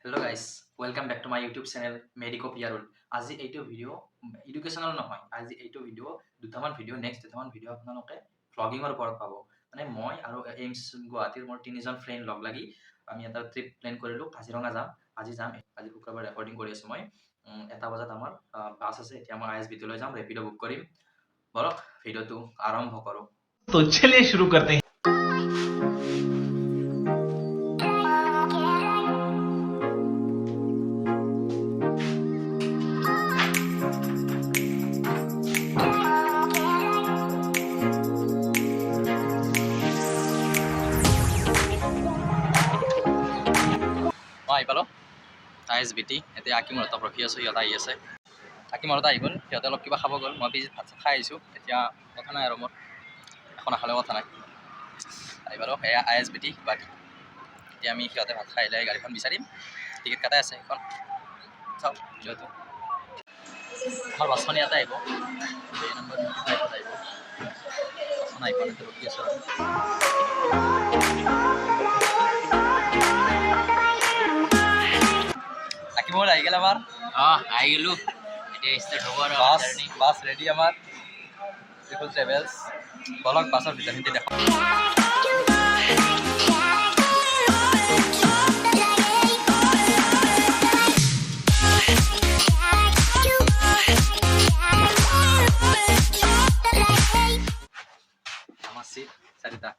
Hello guys, welcome back to my YouTube channel Medico Pierul. আজি এইটো video educational নহয়, আজি এইটো ভিডিও দুটামান ভিডিও নেক্সট দুটামান ভিডিও আপোনালোকে ভ্লগিংৰ ওপৰত পাব। মানে মই আৰু এইমছ গুৱাহাটীৰ মোৰ তিনিজন ফ্ৰেণ্ড লগ লাগি আমি এটা ট্ৰিপ প্ল্যান কৰিলো কাজিৰঙা যাম। আজি শুক্ৰবাৰ ৰেকৰ্ডিং কৰি আছো মই। এটা বজাত আমাৰ বাছ আছে, এতিয়া মই ISBT লৈ যাম, ৰেপিডো বুক কৰিম। বলক ভিডিওটো আৰম্ভ কৰো। तो चलिए शुरू करते हैं। পালো ISBT এতিয়া আকিমত ৰখি আছো, সিহঁত আহি আছে। আকিমত আহি গ'ল, সিহঁতে অলপ কিবা খাব গ'ল, মই পিছত ভাত খাই আহিছোঁ। এতিয়া কথা নাই আৰু মোৰ এখন নাখালেও কথা নাই। আহি পালো সেয়া ISBT বাকী এতিয়া আমি সিহঁতে ভাত খাই আহিলে গাড়ীখন বিচাৰিম, টিকেট কাটাই আছে সেইখন চাওক। যিহেতু আমাৰ বাছখন ইয়াতে আহিব, এই নম্বৰ 55 আহিব। বাছখন আহি পালে ৰখি আছোঁ আৰু আকিমত আহি গ'ল আমাৰ। আহি গেলো এতিয়া ষ্টাৰ্ট হ'ব আৰু বাছ ৰেডি আমাৰ ট্ৰিপল ট্ৰেভেলছ। বলক বাছৰ ভিতৰখিনি দেখক। আমাৰ চিট চাৰিটা,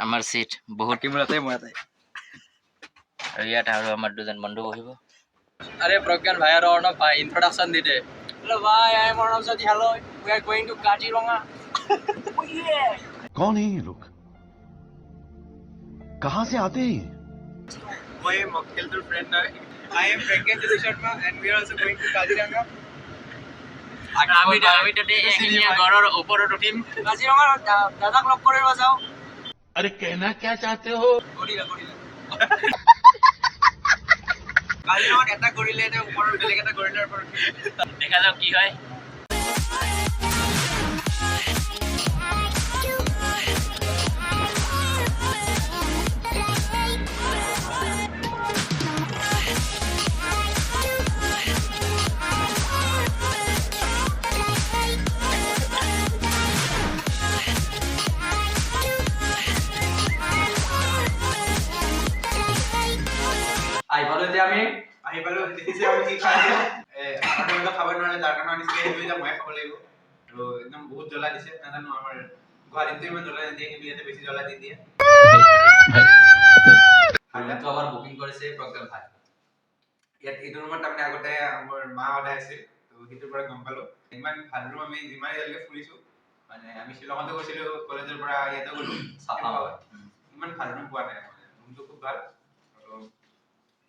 আমাৰ সিট বহুত আকিমতে মই ইয়াতে। আৰু ইয়াত আৰু আমাৰ দুজন বন্ধু বহিব। আরে প্রজ্ঞান ভাই আর অর্ণব ভাই ইন্ট্রোডাকশন দিতে। Hello, bye. I'm Arnav Sati. Hello. We are going to Kaziranga. Oh, yeah. कौन है ये लोग? कहाँ से आते हैं? I am Mokhil's friend. I am Pragyan Jyoti Sharma and we are also going to Kaziranga. আমি তাতে এখিনিয়া ঘৰৰ ওপৰত উঠিম। Kaziranga দাদাক লগ কৰিব যাও। अरे कहना क्या चाहते हो? গৰিলা কাজিৰঙাত এটা কৰিলে এটা ওপৰত বেলেগ এটা কৰিলে ওপৰত দেখা যাওক কি হয়। আই ভালো এতিয়া আমি আহি পালো। দেখিছে আমি কি খাই আছো। আপোনালোকে খাব নোৱাৰে, তাৰ কাৰণে আনিছিলে সেইটো এতিয়া মই খাব লাগিব। আৰু একদম বহুত জ্বলা দিছে, নাজানো আমাৰ গুৱাহাটীতো ইমান জ্বলা নিদিয়ে, কিন্তু ইয়াতে বেছি জ্বলা দি দিয়ে। তো আমাৰ বুকিং কৰিছে প্ৰজ্ঞান ভাই। ইয়াত এইটো ৰুমত তাৰমানে আগতে আমাৰ মাহঁত আছিল, তো সেইটোৰ পৰা গম পালো ইমান ভাল ৰুম আমি যিমান এতিয়ালৈকে ফুৰিছো। মানে আমি শ্বিলঙতো গৈছিলো, কলেজৰ পৰা ইয়াতে গ'লো, চাফা হয়। ইমান ভাল ৰুম পোৱা নাই। মানে ৰুমটো খুব ভাল। আৰু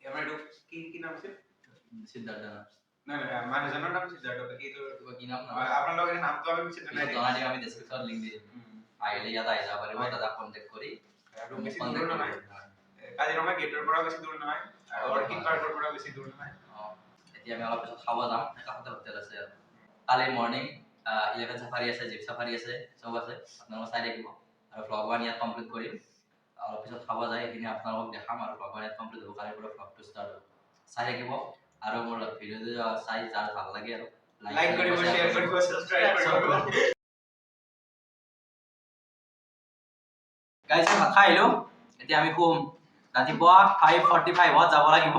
আমাৰ এইটো কি নাম আছিল? সিদ্ধাৰ্থ নাই মানুহজনৰ নাম সিদ্ধাৰ্থ। এইটো কি নাম আপোনালোকে নামটো আমি পিছত জনাই দিম। জনাই দিম, আমি ডেসক্ৰিপশ্যনত লিংক দি দিম। আহিলে ইয়াত আহি যাব পাৰিব, দাদাক কণ্টেক্ট কৰি। আৰু বেছি দূৰ নহয়, কাজিৰঙা গেটৰ পৰা বেছি দূৰ নহয়, আৰু অৰ্কিড পাৰ্কৰ পৰা বেছি দূৰ নহয়। এতিয়া আমি অলপ পিছত খাব যাম, কাষতে হোটেল আছে আৰু কালি মৰ্নিং 11 চাফাৰী আছে, জিপ চাফাৰী আছে, চব আছে। আপোনালোকে চাই থাকিব আৰু ভ্লগ 1 ইয়াত কমপ্লিট কৰিম। অলপ পিছত খাব যায়, সেইখিনি আপোনালোকক দেখাম আৰু ভ্লগ 1 ইয়াত কমপ্লিট হ'ব। কালিৰ পৰা ভ্লগটো ষ্টাৰ্ট হ'ব, চাই থাকিব। আৰু মোৰ ভিডিঅ'টো চাই যাৰ ভাল লাগে আৰু লাইক কৰিব, শ্বেয়াৰ কৰিব, সাবস্ক্ৰাইব কৰিব। গাইজ ভাত খাই আহিলো, এতিয়া আমি শুম। ৰাতিপুৱা 5:45 যাব লাগিব।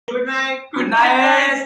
Good night. Good night.